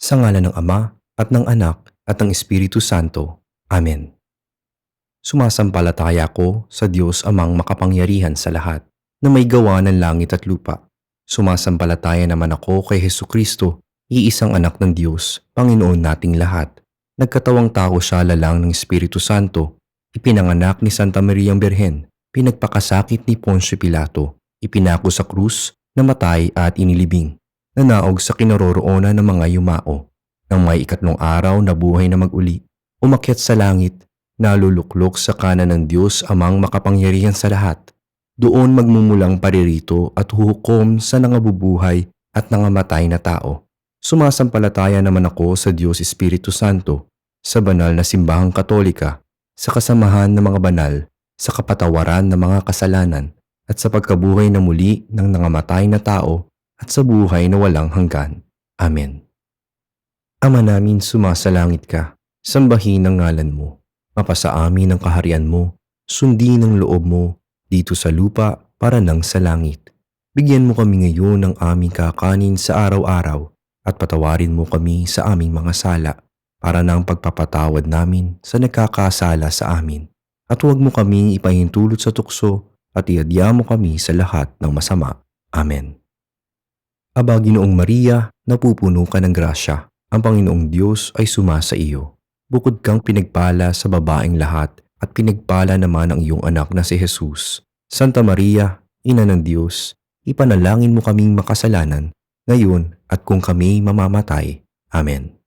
Sa ngalan ng Ama, at ng Anak, at ng Espiritu Santo. Amen. Sumasampalataya ko sa Diyos Amang makapangyarihan sa lahat, na may gawa ng langit at lupa. Sumasampalataya naman ako kay Hesukristo, iisang anak ng Diyos, Panginoon nating lahat. Nagkatawang tao siya lalang ng Espiritu Santo, ipinanganak ni Santa Mariang Berhen, pinagpakasakit ni Poncio Pilato, ipinako sa krus, namatay at inilibing. Nanaog sa kinaroroonan ng mga yumao. Nang may ikatlong araw na buhay na mag-uli, umakyat sa langit, naluluklok sa kanan ng Diyos Amang makapangyarihan sa lahat. Doon magmumulang paririto at huhukom sa nangabubuhay at nangamatay na tao. Sumasampalataya naman ako sa Diyos Espiritu Santo, sa banal na simbahang katolika, sa kasamahan ng mga banal, sa kapatawaran ng mga kasalanan, at sa pagkabuhay na muli ng nangamatay na tao, at sa buhay na walang hanggan. Amen. Ama namin, sumasalangit ka, sambahin ang ngalan mo, mapasa amin ang kaharian mo, sundin ang loob mo, dito sa lupa para nang sa langit. Bigyan mo kami ngayon ng aming kakanin sa araw-araw, at patawarin mo kami sa aming mga sala, para nang pagpapatawad namin sa nagkakasala sa amin. At huwag mo kaming ipahintulot sa tukso, at iadya mo kami sa lahat ng masama. Amen. Aba, Ginoong Maria, napupuno ka ng grasya. Ang Panginoong Diyos ay sumasa iyo. Bukod kang pinagpala sa babaeng lahat, at pinagpala naman ang iyong anak na si Jesus. Santa Maria, Ina ng Diyos, ipanalangin mo kaming makasalanan, ngayon at kung kami mamamatay. Amen.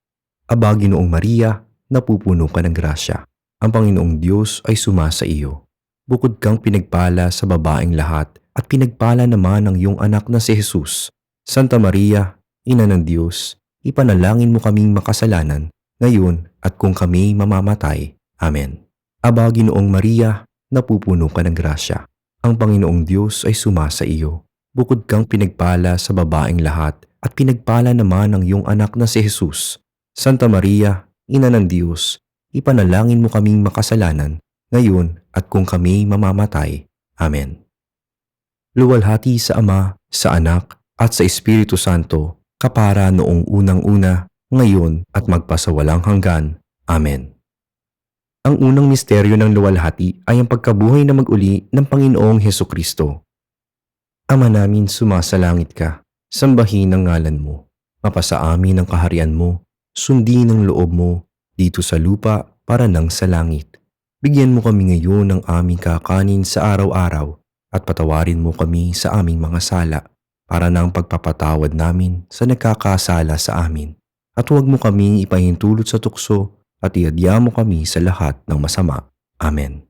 Aba, Ginoong Maria, napupuno ka ng grasya. Ang Panginoong Diyos ay sumasa iyo. Bukod kang pinagpala sa babaeng lahat, at pinagpala naman ang iyong anak na si Jesus. Santa Maria, Ina ng Diyos, ipanalangin mo kaming makasalanan, ngayon at kung kami mamamatay. Amen. Aba, Ginoong Maria, napupuno ka ng grasya. Ang Panginoong Diyos ay sumasa iyo. Bukod kang pinagpala sa babaeng lahat, at pinagpala naman ang iyong anak na si Jesus. Santa Maria, Ina ng Diyos, ipanalangin mo kaming makasalanan, ngayon at kung kami mamamatay. Amen. Luwalhati sa Ama, sa Anak, at sa Espiritu Santo, kapara noong unang-una, ngayon at magpasawalang hanggan. Amen. Ang unang misteryo ng luwalhati ay ang pagkabuhay na mag-uli ng Panginoong Hesukristo. Ama namin, sumasalangit ka, sambahin ang ngalan mo, mapasa amin ang kaharian mo, sundin ang loob mo, dito sa lupa para nang sa langit. Bigyan mo kami ngayon ng aming kakanin sa araw-araw, at patawarin mo kami sa aming mga sala, para nang pagpapatawad namin sa nagkakasala sa amin. At huwag mo kaming ipahintulot sa tukso, at iadya mo kami sa lahat ng masama. Amen.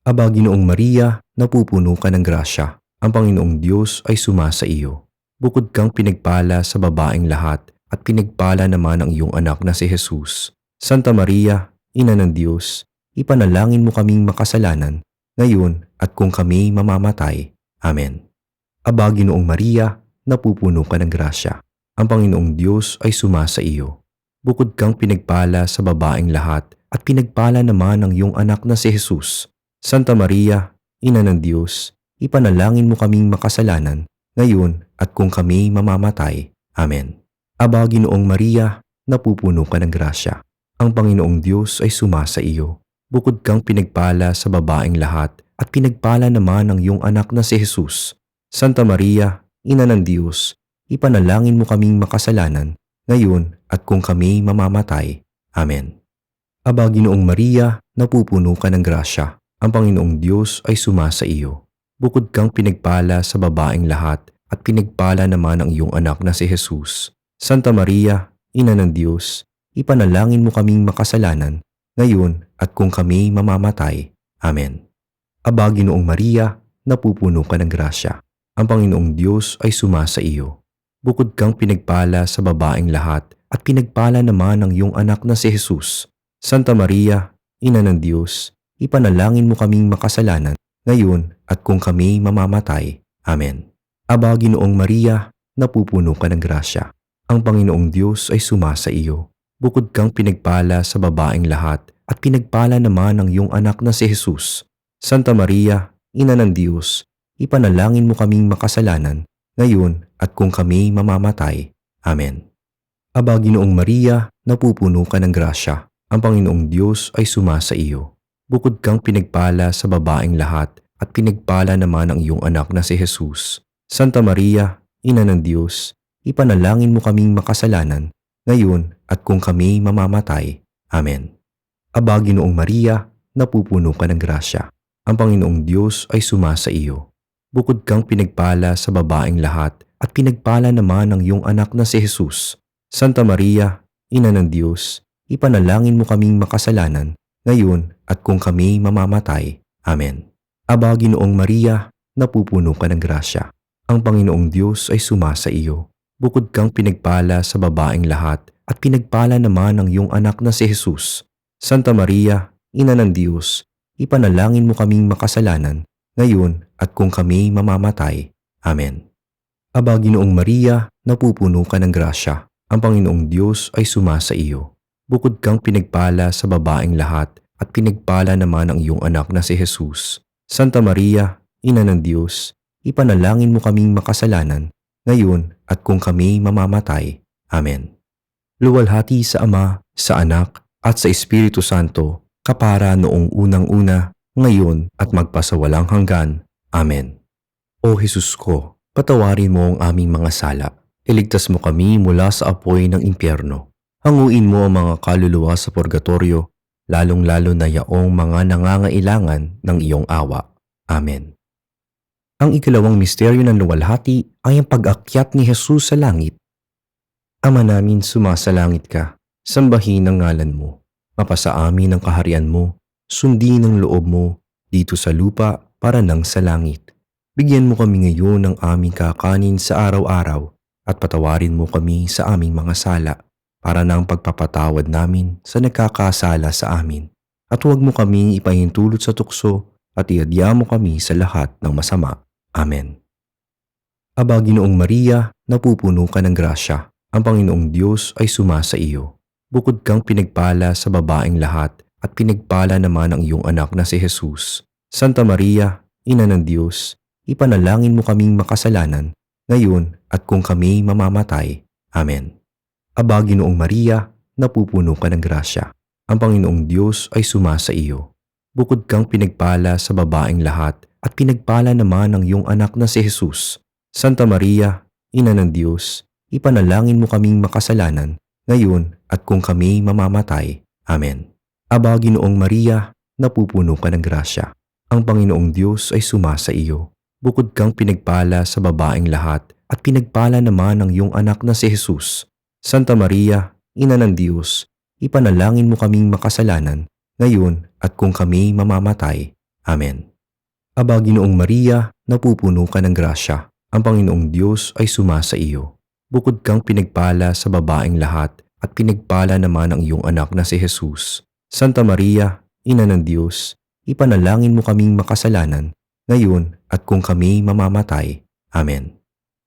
Aba, Ginoong Maria, napupuno ka ng grasya. Ang Panginoong Diyos ay sumasa iyo. Bukod kang pinagpala sa babaeng lahat, at pinagpala naman ang iyong anak na si Jesus. Santa Maria, Ina ng Diyos, ipanalangin mo kaming makasalanan, ngayon at kung kami mamamatay. Amen. Aba, Ginoong Maria, napupuno ka ng grasya. Ang Panginoong Diyos ay sumasa iyo. Bukod kang pinagpala sa babaeng lahat, at pinagpala naman ang iyong anak na si Jesus. Santa Maria, Ina ng Diyos, ipanalangin mo kaming makasalanan, ngayon at kung kami mamamatay. Amen. Aba, Ginoong Maria, napupuno ka ng grasya. Ang Panginoong Diyos ay sumasa iyo. Bukod kang pinagpala sa babaeng lahat, at pinagpala naman ang iyong anak na si Jesus. Santa Maria, Ina ng Diyos, ipanalangin mo kaming makasalanan, ngayon at kung kami mamamatay. Amen. Aba, Ginoong Maria, napupuno ka ng grasya. Ang Panginoong Diyos ay sumasa iyo. Bukod kang pinagpala sa babaeng lahat, at pinagpala naman ang iyong anak na si Jesus. Santa Maria, Ina ng Diyos, ipanalangin mo kaming makasalanan, ngayon at kung kami mamamatay. Amen. Aba, Ginoong Maria, napupuno ka ng grasya. Ang Panginoong Diyos ay sumasa iyo. Bukod kang pinagpala sa babaeng lahat, at pinagpala naman ang iyong anak na si Jesus. Santa Maria, Ina ng Diyos, ipanalangin mo kaming makasalanan, ngayon at kung kami mamamatay. Amen. Aba, Ginoong Maria, napupuno ka ng grasya. Ang Panginoong Diyos ay sumasa iyo. Bukod kang pinagpala sa babaeng lahat, at pinagpala naman ang iyong anak na si Jesus. Santa Maria, Ina ng Diyos, ipanalangin mo kaming makasalanan, ngayon at kung kami mamamatay. Amen. Aba, Ginoong Maria, napupuno ka ng grasya. Ang Panginoong Diyos ay sumasa iyo. Bukod kang pinagpala sa babaeng lahat at pinagpala naman ang iyong anak na si Jesus. Santa Maria, Ina ng Diyos, ipanalangin mo kaming makasalanan, ngayon at kung kami mamamatay. Amen. Aba, Ginoong Maria, napupuno ka ng grasya. Ang Panginoong Diyos ay sumasa iyo. Bukod kang pinagpala sa babaeng lahat at pinagpala naman ang iyong anak na si Jesus. Santa Maria, Ina ng Diyos, ipanalangin mo kaming makasalanan, ngayon at kung kami mamamatay. Amen. Aba, Ginoong Maria, napupuno ka ng grasya. Ang Panginoong Diyos ay sumasa iyo. Bukod kang pinagpala sa babaeng lahat at pinagpala naman ang iyong anak na si Jesus. Santa Maria, Ina ng Diyos, ipanalangin mo kaming makasalanan, ngayon at kung kami mamamatay. Amen. Aba, Ginoong Maria, napupuno ka ng grasya. Ang Panginoong Diyos ay sumasa iyo. Bukod kang pinagpala sa babaeng lahat at pinagpala naman ang iyong anak na si Jesus. Santa Maria, Ina ng Diyos, ipanalangin mo kaming makasalanan, ngayon at kung kami mamamatay. Amen. Luwalhati sa Ama, sa Anak, at sa Espiritu Santo, kapara noong unang-una, ngayon at magpasawalang hanggan. Amen. O Jesus ko, patawarin mo ang aming mga sala. Iligtas mo kami mula sa apoy ng impyerno. Hanguin mo ang mga kaluluwa sa purgatorio, lalong-lalo na yaong mga nangangailangan ng iyong awa. Amen. Ang ikalawang misteryo ng luwalhati ay ang pag-akyat ni Jesus sa langit. Ama namin, sumasalangit ka, sambahin ang ngalan mo. Mapasa amin ang kaharian mo, sundin ang loob mo, dito sa lupa para nang sa langit. Bigyan mo kami ngayon ng aming kakanin sa araw-araw at patawarin mo kami sa aming mga sala para nang pagpapatawad namin sa nagkakasala sa amin. At huwag mo kaming ipahintulot sa tukso at iadya mo kami sa lahat ng masama. Amen. Aba, Ginoong Maria, napupuno ka ng grasya. Ang Panginoong Diyos ay sumasa iyo. Bukod kang pinagpala sa babaeng lahat at pinagpala naman ang iyong anak na si Jesus. Santa Maria, Ina ng Diyos, ipanalangin mo kaming makasalanan, ngayon at kung kami mamamatay. Amen. Aba, Ginoong Maria, napupuno ka ng grasya. Ang Panginoong Diyos ay sumasa iyo. Bukod kang pinagpala sa babaeng lahat at pinagpala naman ang iyong anak na si Jesus. Santa Maria, Ina ng Diyos, ipanalangin mo kaming makasalanan, ngayon at kung kami mamamatay. Amen. Aba, Ginoong Maria, napupuno ka ng grasya. Ang Panginoong Diyos ay sumasa iyo. Bukod kang pinagpala sa babaeng lahat at pinagpala naman ang iyong anak na si Jesus. Santa Maria, Ina ng Diyos, ipanalangin mo kaming makasalanan, ngayon at kung kami mamamatay. Amen. Aba, Ginoong Maria, napupuno ka ng grasya. Ang Panginoong Diyos ay sumasa iyo. Bukod kang pinagpala sa babaeng lahat at pinagpala naman ang iyong anak na si Jesus. Santa Maria, Ina ng Diyos, ipanalangin mo kaming makasalanan, ngayon at kung kami mamamatay. Amen.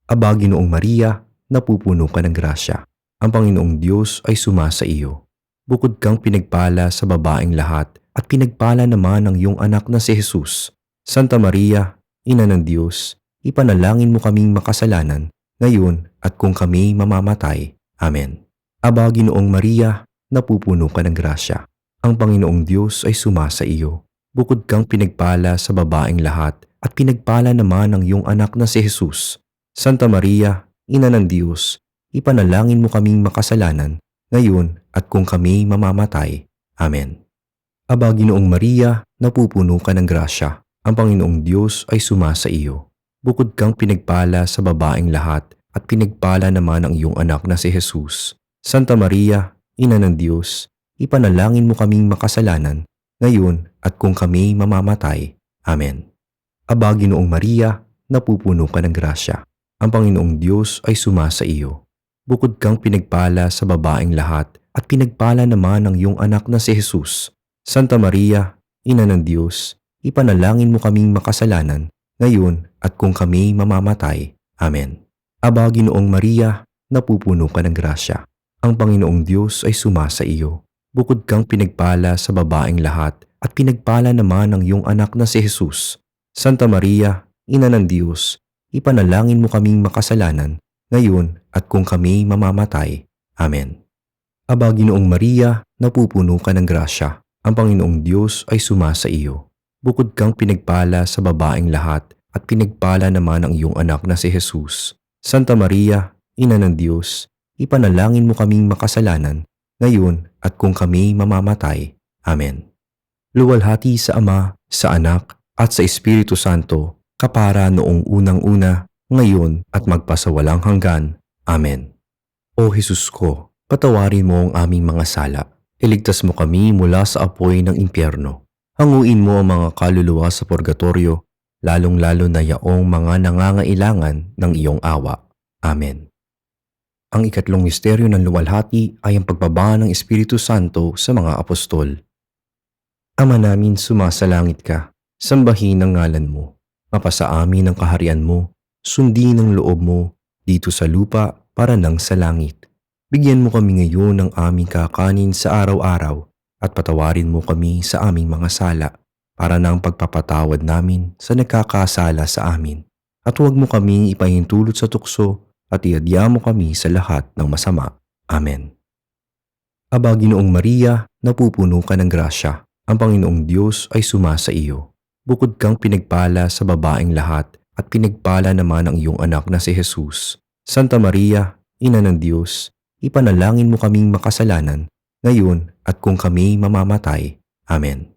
Aba, Ginoong Maria, napupuno ka ng grasya. Ang Panginoong Diyos ay sumasa iyo. Bukod kang pinagpala sa babaeng lahat at pinagpala naman ang iyong anak na si Jesus. Santa Maria, Ina ng Diyos, ipanalangin mo kaming makasalanan, ngayon at kung kami mamamatay. Amen. Aba, Ginoong Maria, napupuno ka ng grasya. Ang Panginoong Diyos ay sumasa iyo. Bukod kang pinagpala sa babaeng lahat at pinagpala naman ang iyong anak na si Jesus. Santa Maria, Ina ng Diyos, ipanalangin mo kaming makasalanan, ngayon at kung kami mamamatay. Amen. Aba, Ginoong Maria, napupuno ka ng grasya. Ang Panginoong Diyos ay sumasa iyo. Bukod kang pinagpala sa babaeng lahat at pinagpala naman ang iyong anak na si Jesus. Santa Maria, Ina ng Diyos, ipanalangin mo kaming makasalanan, ngayon at kung kami mamamatay. Amen. Aba, Ginoong Maria, napupuno ka ng grasya. Ang Panginoong Diyos ay sumasa iyo. Bukod kang pinagpala sa babaeng lahat at pinagpala naman ang iyong anak na si Jesus. Santa Maria, Ina ng Diyos, ipanalangin mo kaming makasalanan, ngayon at kung kami mamamatay. Amen. Aba, Ginoong Maria, napupuno ka ng grasya. Ang Panginoong Diyos ay sumasa iyo. Bukod kang pinagpala sa babaeng lahat at pinagpala naman ang iyong anak na si Jesus. Santa Maria, Ina ng Diyos, ipanalangin mo kaming makasalanan, ngayon at kung kami mamamatay. Amen. Aba, Ginoong Maria, napupuno ka ng grasya. Ang Panginoong Diyos ay sumasa iyo. Bukod kang pinagpala sa babaeng lahat at pinagpala naman ang iyong anak na si Jesus. Santa Maria, Ina ng Diyos, ipanalangin mo kaming makasalanan, ngayon at kung kami mamamatay. Amen. Luwalhati sa Ama, sa Anak, at sa Espiritu Santo, kapara noong unang-una, ngayon at magpasawalang hanggan. Amen. O Jesus ko, patawarin mo ang aming mga sala. Iligtas mo kami mula sa apoy ng impyerno. Hanguin mo ang mga kaluluwa sa purgatorio, lalong-lalo na yaong mga nangangailangan ng iyong awa. Amen. Ang ikatlong misteryo ng luwalhati ay ang pagbaba ng Espiritu Santo sa mga apostol. Ama namin, sumasalangit ka, sambahin ang ngalan mo. Mapasa amin ang kaharian mo, sundin ang loob mo, dito sa lupa para nang sa langit. Bigyan mo kami ngayon ng aming kakanin sa araw-araw at patawarin mo kami sa aming mga sala para na ang pagpapatawad namin sa nagkakasala sa amin. At huwag mo kaming ipahintulot sa tukso at iadya mo kami sa lahat ng masama. Amen. Aba, Ginoong Maria, napupuno ka ng grasya. Ang Panginoong Diyos ay sumasa iyo. Bukod kang pinagpala sa babaeng lahat at pinagpala naman ang iyong anak na si Jesus. Santa Maria, Ina ng Diyos, ipanalangin mo kaming makasalanan, ngayon at kung kami mamamatay. Amen.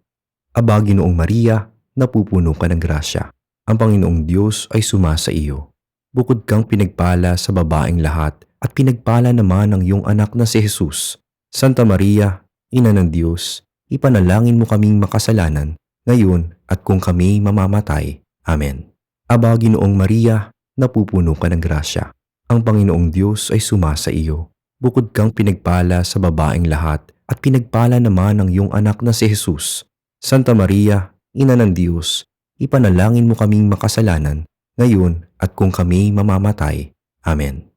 Aba, Ginoong Maria, napupuno ka ng grasya. Ang Panginoong Diyos ay sumasa iyo. Bukod kang pinagpala sa babaeng lahat at pinagpala naman ang iyong anak na si Jesus. Santa Maria, Ina ng Diyos, ipanalangin mo kaming makasalanan, ngayon at kung kami mamamatay. Amen. Aba, Ginoong Maria, napupuno ka ng grasya. Ang Panginoong Diyos ay sumasa iyo. Bukod kang pinagpala sa babaeng lahat at pinagpala naman ang iyong anak na si Jesus. Santa Maria, Ina ng Diyos, ipanalangin mo kaming makasalanan, ngayon at kung kami mamamatay. Amen.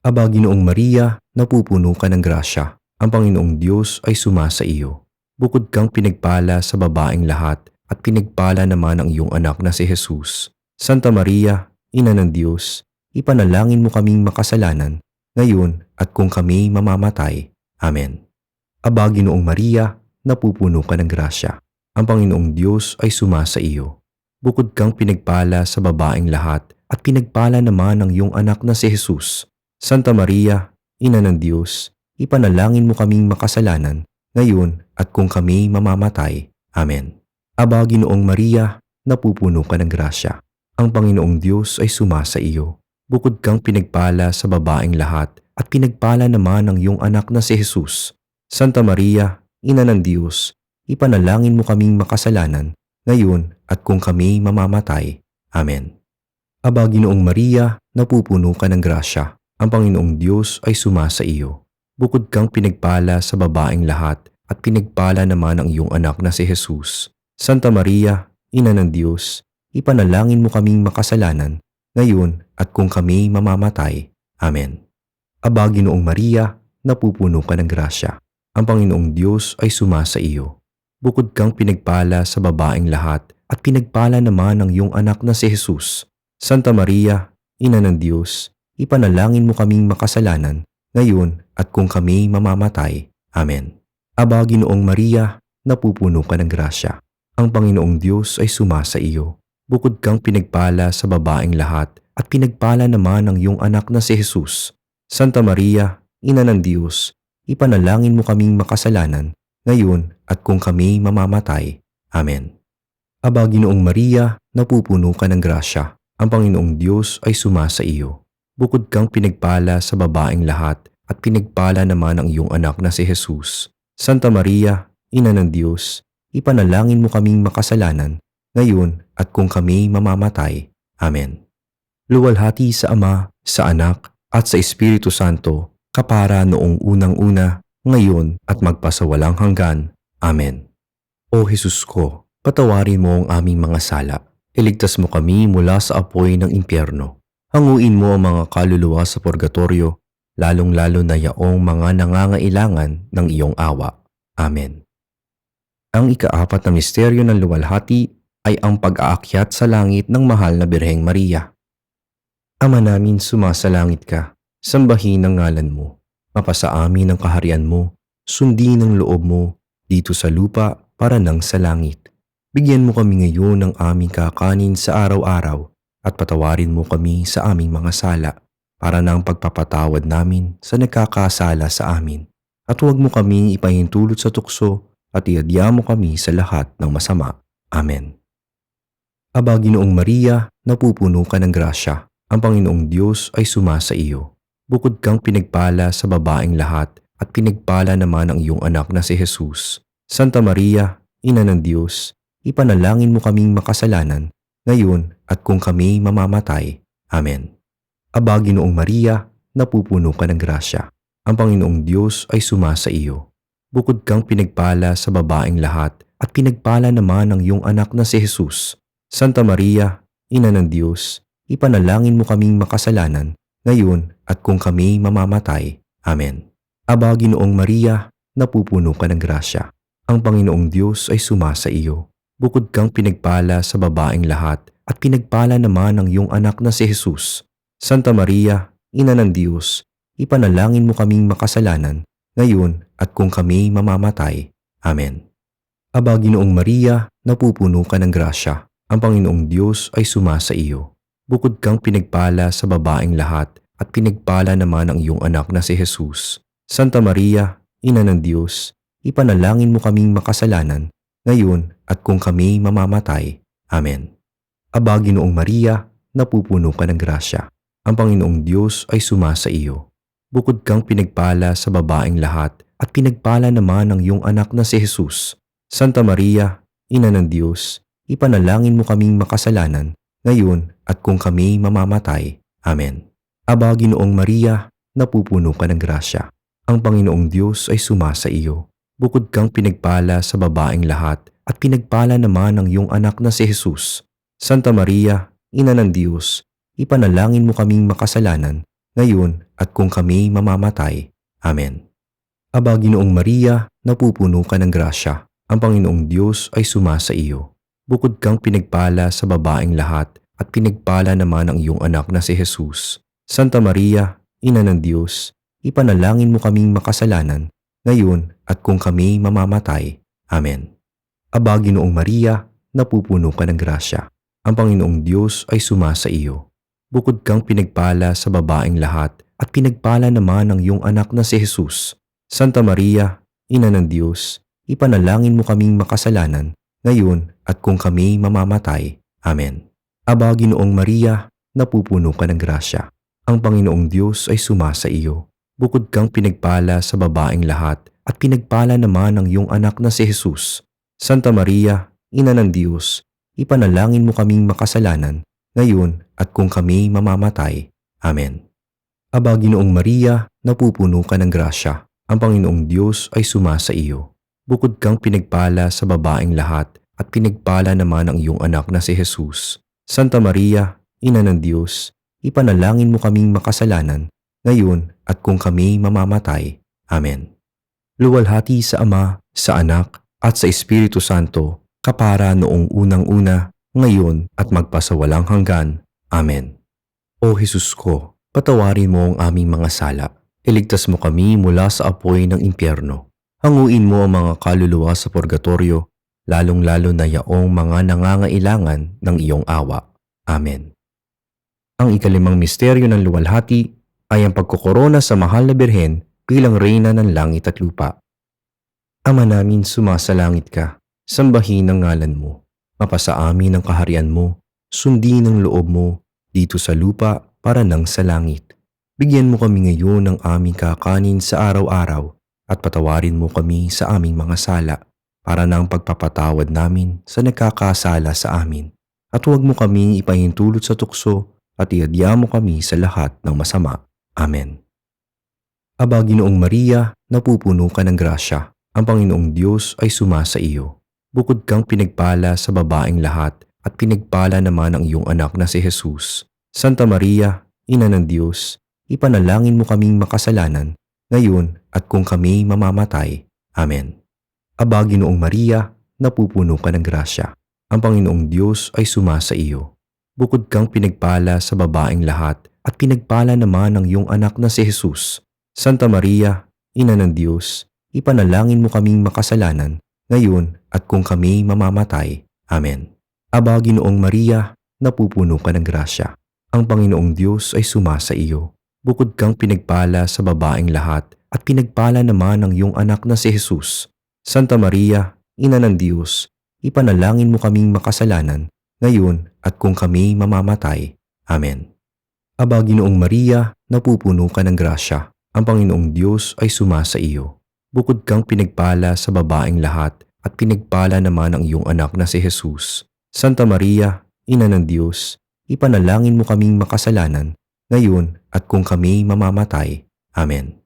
Aba, Ginoong Maria, napupuno ka ng grasya. Ang Panginoong Diyos ay sumasa iyo. Bukod kang pinagpala sa babaeng lahat at pinagpala naman ang iyong anak na si Jesus. Santa Maria, Ina ng Diyos, ipanalangin mo kaming makasalanan, ngayon at kung kami mamamatay. Amen. Aba, Ginoong Maria, napupuno ka ng grasya. Ang Panginoong Diyos ay sumasa iyo. Bukod kang pinagpala sa babaeng lahat at pinagpala naman ang iyong anak na si Jesus. Santa Maria, Ina ng Diyos, ipanalangin mo kaming makasalanan, ngayon at kung kami mamamatay. Amen. Aba, Ginoong Maria, napupuno ka ng grasya. Ang Panginoong Diyos ay sumasa iyo. Bukod kang pinagpala sa babaeng lahat at pinagpala naman ang iyong anak na si Jesus. Santa Maria, Ina ng Diyos, ipanalangin mo kaming makasalanan, ngayon at kung kami mamamatay. Amen. Aba, Ginoong Maria, napupuno ka ng grasya. Ang Panginoong Diyos ay sumasa iyo. Bukod kang pinagpala sa babaeng lahat at pinagpala naman ang iyong anak na si Jesus. Santa Maria, Ina ng Diyos, ipanalangin mo kaming makasalanan, ngayon at kung kami mamamatay. Amen. Aba, Ginoong Maria, napupuno ka ng grasya. Ang Panginoong Diyos ay sumasa iyo. Bukod kang pinagpala sa babaeng lahat at pinagpala naman ang iyong anak na si Jesus. Santa Maria, Ina ng Diyos, ipanalangin mo kaming makasalanan, ngayon at kung kami mamamatay. Amen. Aba, Ginoong Maria, napupuno ka ng grasya. Ang Panginoong Diyos ay sumasa iyo. Bukod kang pinagpala sa babaeng lahat at pinagpala naman ang iyong anak na si Jesus. Santa Maria, Ina ng Diyos, ipanalangin mo kaming makasalanan, ngayon at kung kami mamamatay. Amen. Aba, Ginoong Maria, napupuno ka ng grasya. Ang Panginoong Diyos ay sumasa iyo. Bukod kang pinagpala sa babaeng lahat at pinagpala naman ang iyong anak na si Jesus. Santa Maria, Ina ng Diyos, ipanalangin mo kaming makasalanan, ngayon at kung kami mamamatay. Amen. Luwalhati sa Ama, sa Anak, at sa Espiritu Santo, kapara noong unang-una, ngayon at magpasawalang hanggan. Amen. O Jesus ko, patawarin mo ang aming mga sala. Iligtas mo kami mula sa apoy ng impyerno. Hanguin mo ang mga kaluluwa sa purgatorio, lalong-lalo na yaong mga nangangailangan ng iyong awa. Amen. Ang ikaapat na misteryo ng luwalhati ay ang pag-aakyat sa langit ng mahal na Birheng Maria. Ama namin, sumasalangit ka, sambahin ang ngalan mo. Mapasa amin ang kaharian mo, sundin ang loob mo dito sa lupa para nang sa langit. Bigyan mo kami ngayon ng aming kakanin sa araw-araw at patawarin mo kami sa aming mga sala para nang pagpapatawad namin sa nagkakasala sa amin. At huwag mo kaming ipahintulot sa tukso at iadya mo kami sa lahat ng masama. Amen. Aba, Ginoong Maria, napupuno ka ng grasya. Ang Panginoong Diyos ay sumasa iyo. Bukod kang pinagpala sa babaeng lahat at pinagpala naman ang iyong anak na si Jesus. Santa Maria, Ina ng Diyos, ipanalangin mo kaming makasalanan, ngayon at kung kami mamamatay. Amen. Aba, Ginoong Maria, napupuno ka ng grasya. Ang Panginoong Diyos ay sumasa iyo. Bukod kang pinagpala sa babaeng lahat at pinagpala naman ang iyong anak na si Jesus. Santa Maria, Ina ng Diyos, ipanalangin mo kaming makasalanan, ngayon at kung kami mamamatay. Amen. Aba, Ginoong Maria, napupuno ka ng grasya. Ang Panginoong Diyos ay sumasa iyo. Bukod kang pinagpala sa babaeng lahat at pinagpala naman ang iyong anak na si Jesus. Santa Maria, Ina ng Diyos, ipanalangin mo kaming makasalanan, ngayon at kung kami mamamatay. Amen. Aba, Ginoong Maria, napupuno ka ng grasya. Ang Panginoong Diyos ay sumasa iyo. Bukod kang pinagpala sa babaeng lahat at pinagpala naman ang iyong anak na si Jesus. Santa Maria, Ina ng Diyos, ipanalangin mo kaming makasalanan, ngayon at kung kami mamamatay. Amen. Aba, Ginoong Maria, napupuno ka ng grasya. Ang Panginoong Diyos ay sumasa iyo. Bukod kang pinagpala sa babaeng lahat at pinagpala naman ang iyong anak na si Jesus. Santa Maria, Ina ng Diyos, ipanalangin mo kaming makasalanan, ngayon at kung kami mamamatay. Amen. Aba, Ginoong Maria, napupuno ka ng grasya. Ang Panginoong Diyos ay sumasa iyo. Bukod kang pinagpala sa babaeng lahat at pinagpala naman ang iyong anak na si Jesus. Santa Maria, Ina ng Diyos, ipanalangin mo kaming makasalanan, ngayon at kung kami mamamatay. Amen. Aba, Ginoong Maria, napupuno ka ng grasya. Ang Panginoong Diyos ay sumasa iyo. Bukod kang pinagpala sa babaeng lahat at pinagpala naman ang iyong anak na si Jesus. Santa Maria, Ina ng Diyos, ipanalangin mo kaming makasalanan, ngayon at kung kami mamamatay. Amen. Aba, Ginoong Maria, napupuno ka ng grasya. Ang Panginoong Diyos ay sumasa iyo. Bukod kang pinagpala sa babaeng lahat at pinagpala naman ang iyong anak na si Jesus. Santa Maria, Ina ng Diyos, ipanalangin mo kaming makasalanan, ngayon at kung kami mamamatay. Amen. Aba, Ginoong Maria, napupuno ka ng grasya. Ang Panginoong Diyos ay sumasa iyo. Bukod kang pinagpala sa babaeng lahat at pinagpala naman ang iyong anak na si Jesus. Santa Maria, Ina ng Diyos, ipanalangin mo kaming makasalanan, ngayon at kung kami mamamatay. Amen. Aba, Ginoong Maria, napupuno ka ng grasya. Ang Panginoong Diyos ay sumasa iyo. Bukod kang pinagpala sa babaeng lahat at pinagpala naman ang iyong anak na si Jesus. Santa Maria, Ina ng Diyos, ipanalangin mo kaming makasalanan, ngayon at kung kami mamamatay. Amen. Luwalhati sa Ama, sa Anak, at sa Espiritu Santo, kapara noong unang-una, ngayon at magpasawalang hanggan. Amen. O Jesus ko, patawarin mo ang aming mga sala. Iligtas mo kami mula sa apoy ng impyerno. Hanguin mo ang mga kaluluwa sa purgatorio, lalong-lalo na yaong mga nangangailangan ng iyong awa. Amen. Ang ikalimang misteryo ng luwalhati ay ang pagkokorona sa mahal na Birhen bilang Reyna ng langit at lupa. Ama namin, sumasalangit ka, sambahin ang ngalan mo. Mapasa amin ang kaharian mo, sundin ang loob mo dito sa lupa para nang sa langit. Bigyan mo kami ngayon ng aming kakanin sa araw-araw at patawarin mo kami sa aming mga sala para nang pagpapatawad namin sa nagkakasala sa amin. At huwag mo kaming ipahintulot sa tukso at iadya mo kami sa lahat ng masama. Amen. Aba, Ginoong Maria, napupuno ka ng grasya. Ang Panginoong Diyos ay sumasa iyo. Bukod kang pinagpala sa babaeng lahat at pinagpala naman ang iyong anak na si Jesus. Santa Maria, Ina ng Diyos, ipanalangin mo kaming makasalanan, ngayon at kung kami mamamatay. Amen. Aba, Ginoong Maria, napupuno ka ng grasya. Ang Panginoong Diyos ay sumasa iyo. Bukod kang pinagpala sa babaeng lahat at pinagpala naman ang iyong anak na si Jesus. Santa Maria, Ina ng Diyos, ipanalangin mo kaming makasalanan, ngayon at kung kami mamamatay. Amen. Aba, Ginoong Maria, napupuno ka ng grasya. Ang Panginoong Diyos ay sumasa iyo. Bukod kang pinagpala sa babaeng lahat at pinagpala naman ang iyong anak na si Jesus. Santa Maria, Ina ng Diyos, ipanalangin mo kaming makasalanan, ngayon at kung kami mamamatay. Amen. Aba, Ginoong Maria, napupuno ka ng grasya. Ang Panginoong Diyos ay sumasa iyo. Bukod kang pinagpala sa babaeng lahat at pinagpala naman ang iyong anak na si Jesus. Santa Maria, Ina ng Diyos, ipanalangin mo kaming makasalanan, ngayon at kung kami mamamatay. Amen.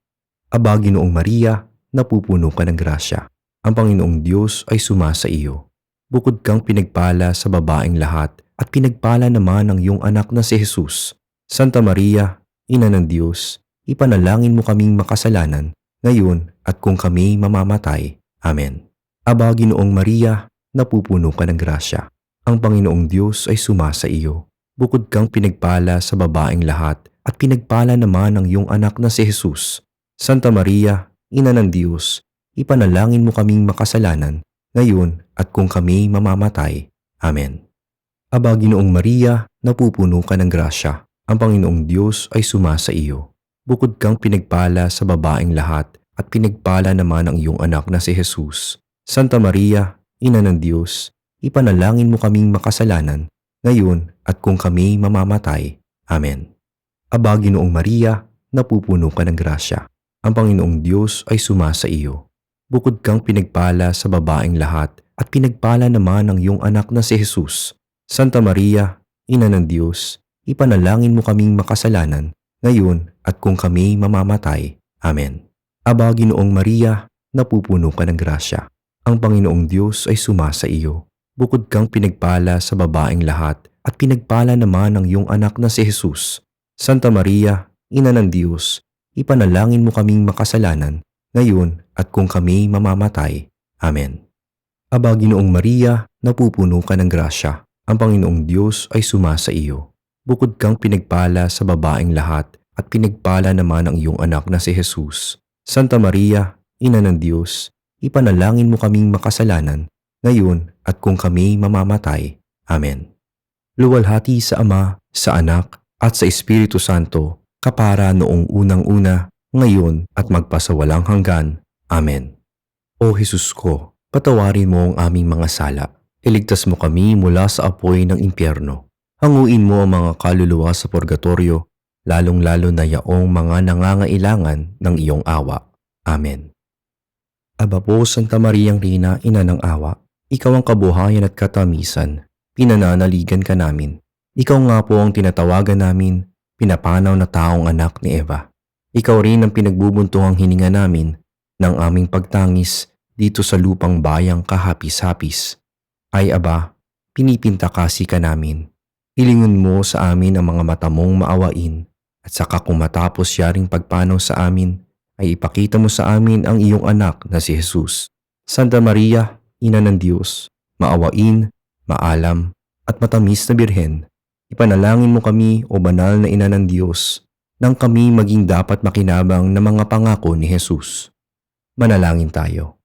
Aba, Ginoong Maria, napupuno ka ng grasya. Ang Panginoong Diyos ay sumasa iyo. Bukod kang pinagpala sa babaeng lahat at pinagpala naman ang iyong anak na si Jesus. Santa Maria, Ina ng Diyos, ipanalangin mo kaming makasalanan, ngayon at kung kami mamamatay. Amen. Aba, Ginoong Maria, napupuno ka ng grasya. Ang Panginoong Diyos ay sumasa iyo. Bukod kang pinagpala sa babaeng lahat at pinagpala naman ang iyong anak na si Jesus. Santa Maria, Ina ng Diyos, ipanalangin mo kaming makasalanan, ngayon at kung kami mamamatay. Amen. Aba, Ginoong Maria, napupuno ka ng grasya. Ang Panginoong Diyos ay sumasa iyo. Bukod kang pinagpala sa babaeng lahat at pinagpala naman ang iyong anak na si Jesus. Santa Maria, Ina ng Diyos, ipanalangin mo kaming makasalanan, ngayon at kung kami mamamatay. Amen. Aba, Ginoong Maria, napupuno ka ng grasya. Ang Panginoong Diyos ay sumasa iyo. Bukod kang pinagpala sa babaeng lahat at pinagpala naman ang iyong anak na si Jesus. Santa Maria, Ina ng Diyos, ipanalangin mo kaming makasalanan, ngayon at kung kami mamamatay. Amen. Aba, Ginoong Maria, napupuno ka ng grasya. Ang Panginoong Diyos ay sumasa iyo. Bukod kang pinagpala sa babaeng lahat at pinagpala naman ang iyong anak na si Jesus. Santa Maria, Ina ng Diyos, ipanalangin mo kaming makasalanan, ngayon at kung kami mamamatay. Amen. Aba, Ginoong Maria, napupuno ka ng grasya. Ang Panginoong Diyos ay sumasa iyo. Bukod kang pinagpala sa babaeng lahat at pinagpala naman ang iyong anak na si Jesus. Santa Maria, Ina ng Diyos, ipanalangin mo kaming makasalanan, ngayon at kung kami mamamatay. Amen. Luwalhati sa Ama, sa Anak, at sa Espiritu Santo, kapara noong unang-una, ngayon at magpasawalang hanggan. Amen. O Jesus ko, patawarin mo ang aming mga sala. Iligtas mo kami mula sa apoy ng impyerno. Hanguin mo ang mga kaluluwa sa purgatorio, lalong-lalo na yaong mga nangangailangan ng iyong awa. Amen. Aba po, Santa Mariang Rina, Ina ng Awa, ikaw ang kabuhayan at katamisan, pinananaligan ka namin. Ikaw nga po ang tinatawagan namin, pinapanaw na taong anak ni Eva. Ikaw rin ang pinagbubuntuhang hininga namin ng aming pagtangis dito sa lupang bayang kahapis-hapis. Ay Aba, pinipintakasi ka namin. Hilingon mo sa amin ang mga mata mong maawain at saka kung matapos yaring pagpanaw sa amin, ay ipakita mo sa amin ang iyong anak na si Jesus. Santa Maria, Ina ng Diyos, maawain, maalam, at matamis na Birhen, ipanalangin mo kami o banal na Ina ng Diyos, nang kami maging dapat makinabang ng mga pangako ni Jesus. Manalangin tayo.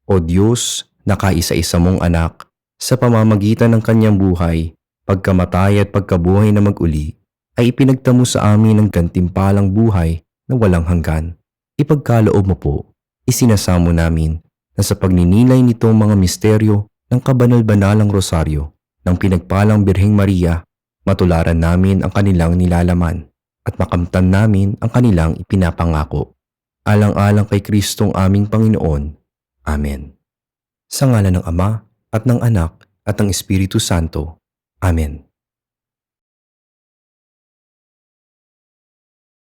O Diyos, na kaisa-isa mong anak, sa pamamagitan ng kanyang buhay, pagkamatay at pagkabuhay na mag-uli, ay ipinagtamo sa amin ang gantimpalang buhay na walang hanggan. Ipagkaloob mo po, isinasamo namin na sa pagninilay nitong mga misteryo ng kabanal-banalang rosaryo ng pinagpalang Birheng Maria, matularan namin ang kanilang nilalaman at makamtan namin ang kanilang ipinapangako. Alang-alang kay Kristong aming Panginoon. Amen. Sa ngalan ng Ama at ng Anak at ng Espiritu Santo. Amen.